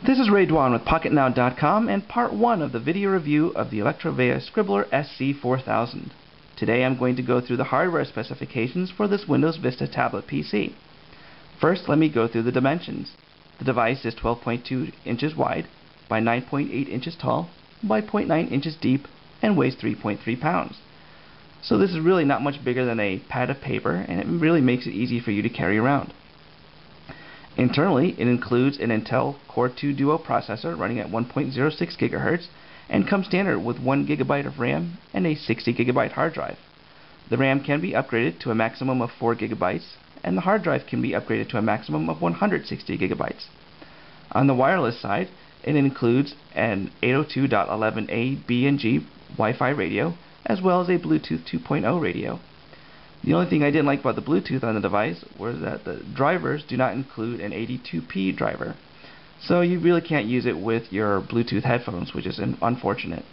This is Doan with Pocketnow.com and part 1 of the video review of the Electrovea Scribbler SC4000. Today I'm going to go through the hardware specifications for this Windows Vista Tablet PC. First, let me go through the dimensions. The device is 12.2 inches wide by 9.8 inches tall by 0.9 inches deep and weighs 3.3 pounds. So this is really not much bigger than a pad of paper, and it really makes it easy for you to carry around. Internally, it includes an Intel Core 2 Duo processor running at 1.06 GHz and comes standard with 1 GB of RAM and a 60 GB hard drive. The RAM can be upgraded to a maximum of 4 GB, and the hard drive can be upgraded to a maximum of 160 GB. On the wireless side, it includes an 802.11a B and G Wi-Fi radio, as well as a Bluetooth 2.0 radio. The only thing I didn't like about the Bluetooth on the device was that the drivers do not include an 82p driver. So you really can't use it with your Bluetooth headphones, which is unfortunate.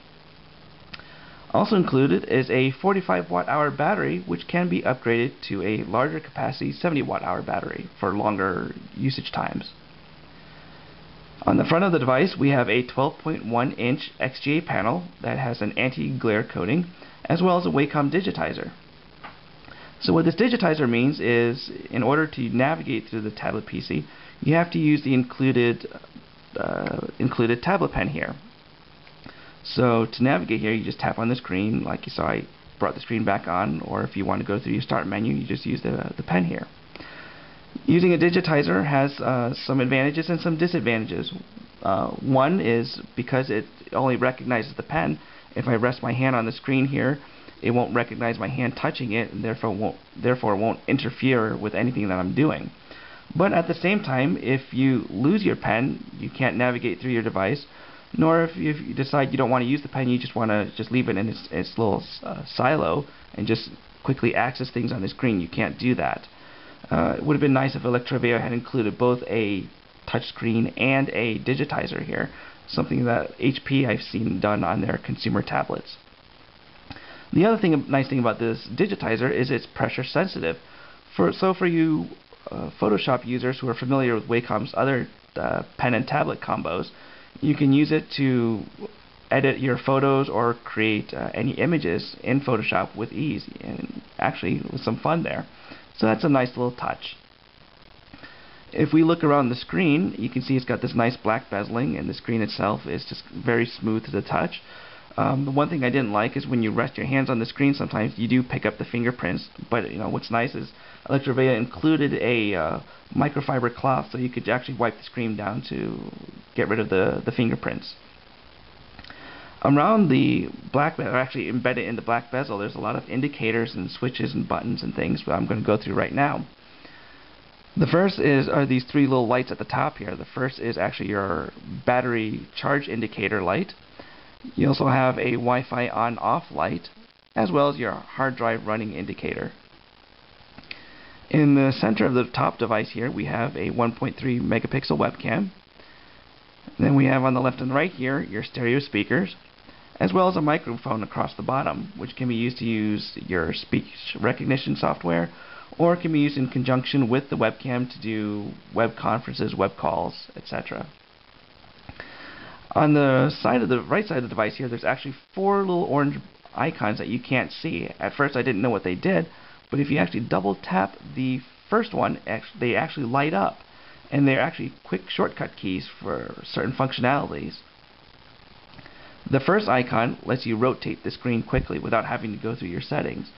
Also included is a 45 watt-hour battery, which can be upgraded to a larger capacity 70 watt-hour battery for longer usage times. On the front of the device, we have a 12.1 inch XGA panel that has an anti-glare coating, as well as a Wacom digitizer. So what this digitizer means is, in order to navigate through the tablet PC, you have to use the included tablet pen here. So to navigate here, you just tap on the screen, like you saw I brought the screen back on, or if you want to go through your start menu, you just use the pen here. Using a digitizer has some advantages and some disadvantages. One is because it only recognizes the pen. If I rest my hand on the screen here, it won't recognize my hand touching it, and therefore won't interfere with anything that I'm doing. But at the same time, if you lose your pen, you can't navigate through your device. Nor if you decide you don't want to use the pen, you just want to leave it in its little silo and just quickly access things on the screen. You can't do that. It would have been nice if Electrovea had included both a touchscreen and a digitizer here, something that HP I've seen done on their consumer tablets. The other nice thing about this digitizer is it's pressure sensitive. So for you Photoshop users who are familiar with Wacom's other pen and tablet combos, you can use it to edit your photos or create any images in Photoshop with ease, and actually with some fun there. So that's a nice little touch. If we look around the screen, you can see it's got this nice black bezeling, and the screen itself is just very smooth to the touch. The one thing I didn't like is when you rest your hands on the screen, sometimes you do pick up the fingerprints. But what's nice is Electrovea included a microfiber cloth, so you could actually wipe the screen down to get rid of the fingerprints. Around the black bezel, or actually embedded in the black bezel, there's a lot of indicators and switches and buttons and things that I'm going to go through right now. The first are these three little lights at the top here. The first is actually your battery charge indicator light. You also have a Wi-Fi on-off light, as well as your hard drive running indicator. In the center of the top device here, we have a 1.3 megapixel webcam. Then we have on the left and right here your stereo speakers, as well as a microphone across the bottom, which can be used to use your speech recognition software, or it can be used in conjunction with the webcam to do web conferences, web calls, etc. On the right side of the device here, there's actually 4 little orange icons that you can't see. At first I didn't know what they did, but if you actually double tap the first one, they actually light up, and they're actually quick shortcut keys for certain functionalities. The first icon lets you rotate the screen quickly without having to go through your settings.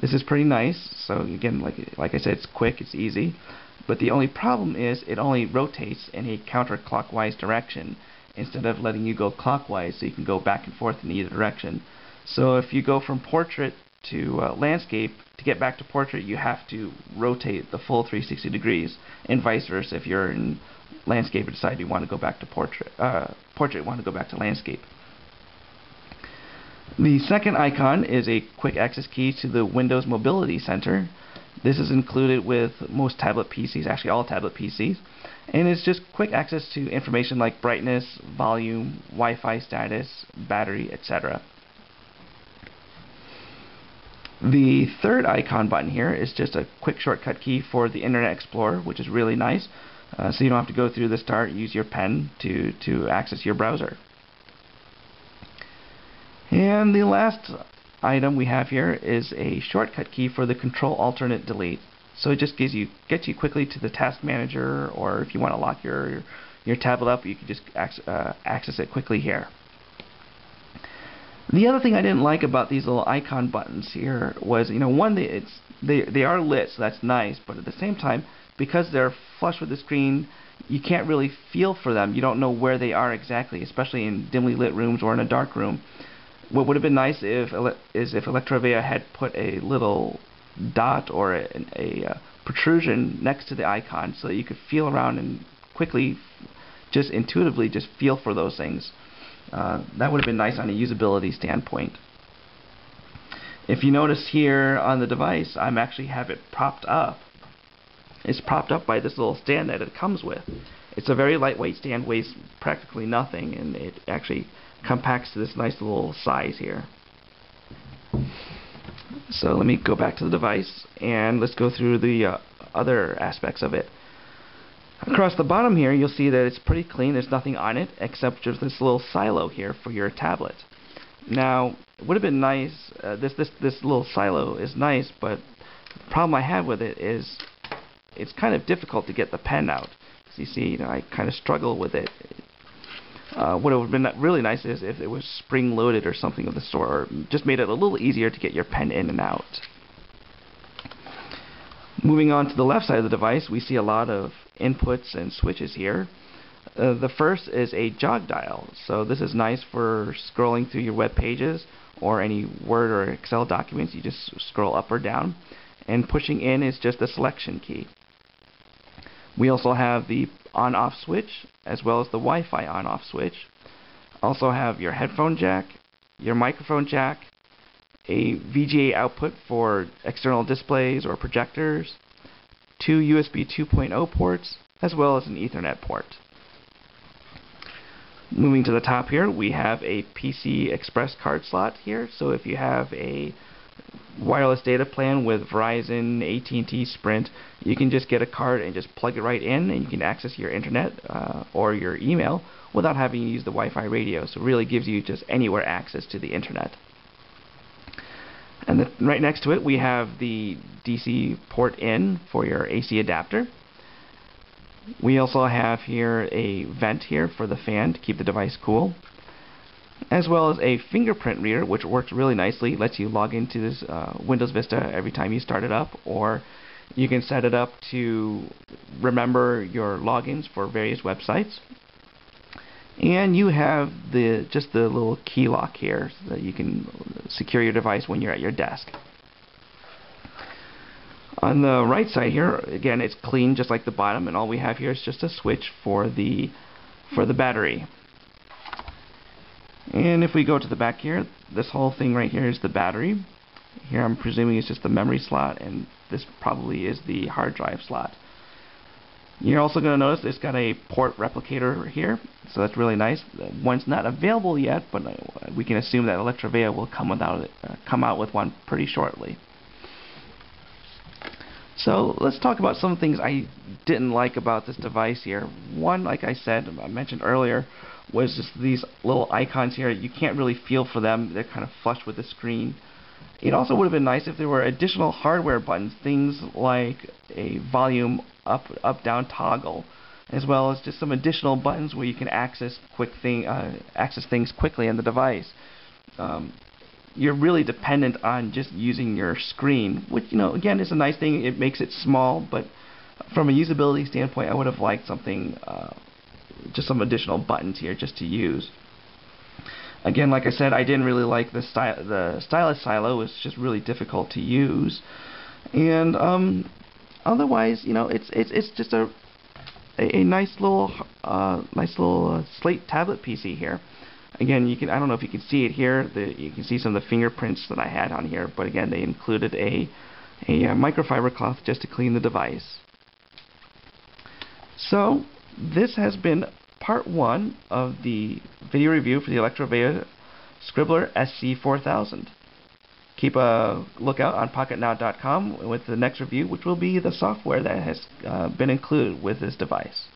This is pretty nice. So again, like I said, it's quick, it's easy, but the only problem is it only rotates in a counterclockwise direction, instead of letting you go clockwise, so you can go back and forth in either direction. So if you go from portrait to landscape, to get back to portrait, you have to rotate the full 360 degrees, and vice versa. If you're in landscape and decide you want to go back to portrait want to go back to landscape. The second icon is a quick access key to the Windows Mobility Center. This is included with most tablet PCs, actually all tablet PCs, and it's just quick access to information like brightness, volume, Wi-Fi status, battery, etc. The third icon button here is just a quick shortcut key for the Internet Explorer, which is really nice. so you don't have to go through the start, use your pen to access your browser. And the last item we have here is a shortcut key for the Control-Alternate-Delete. So it just gets you quickly to the task manager, or if you want to lock your tablet up, you can just access it quickly here. The other thing I didn't like about these little icon buttons here was, one, they are lit, so that's nice, but at the same time, because they're flush with the screen, you can't really feel for them. You don't know where they are exactly, especially in dimly lit rooms or in a dark room. What would have been nice if Electrovea had put a little dot or a protrusion next to the icon so that you could feel around and quickly, just intuitively, just feel for those things. That would have been nice on a usability standpoint. If you notice here on the device, I actually have it propped up. It's propped up by this little stand that it comes with. It's a very lightweight stand, weighs practically nothing, and it actually compacts to this nice little size here. So let me go back to the device and let's go through the other aspects of it. Across the bottom here, you'll see that it's pretty clean. There's nothing on it except just this little silo here for your tablet. Now, it would have been nice. This little silo is nice, but the problem I have with it is it's kind of difficult to get the pen out. As you see, I kind of struggle with it. What would have been really nice is if it was spring-loaded or something of the sort, or just made it a little easier to get your pen in and out. Moving on to the left side of the device, we see a lot of inputs and switches here. The first is a jog dial. So this is nice for scrolling through your web pages or any Word or Excel documents. You just scroll up or down. And pushing in is just a selection key. We also have the on-off switch as well as the Wi-Fi on-off switch. Also have your headphone jack, your microphone jack, a VGA output for external displays or projectors, 2 USB 2.0 ports, as well as an Ethernet port. Moving to the top here, we have a PC Express card slot here. So if you have a wireless data plan with Verizon, AT&T, Sprint, you can just get a card and just plug it right in, and you can access your internet or your email without having to use the Wi-Fi radio. So it really gives you just anywhere access to the internet. And right next to it, we have the DC port in for your AC adapter. We also have here a vent here for the fan to keep the device cool, as well as a fingerprint reader, which works really nicely. It lets you log into this Windows Vista every time you start it up, or you can set it up to remember your logins for various websites. And you have just the little key lock here so that you can secure your device when you're at your desk. On the right side here, again, it's clean just like the bottom, and all we have here is just a switch for the battery. And if we go to the back here, this whole thing right here is the battery. Here I'm presuming it's just the memory slot, and this probably is the hard drive slot. You're also going to notice it's got a port replicator here, so that's really nice. One's not available yet, but we can assume that Electrovea will come out with one pretty shortly. So let's talk about some things I didn't like about this device here. One, like I mentioned earlier, was just these little icons here. You can't really feel for them. They're kind of flush with the screen. It also would have been nice if there were additional hardware buttons, things like a volume up, down toggle, as well as just some additional buttons where you can access things quickly on the device. You're really dependent on just using your screen, which, again, is a nice thing. It makes it small, but from a usability standpoint, I would have liked something, just some additional buttons here just to use. Again, like I said, I didn't really like the stylus silo. It's just really difficult to use, and otherwise, it's just a nice little slate tablet PC here. Again, I don't know if you can see it here. You can see some of the fingerprints that I had on here, but again, they included a microfiber cloth just to clean the device. So this has been part 1 of the video review for the Electrovea Scribbler SC4000. Keep a lookout on Pocketnow.com with the next review, which will be the software that has been included with this device.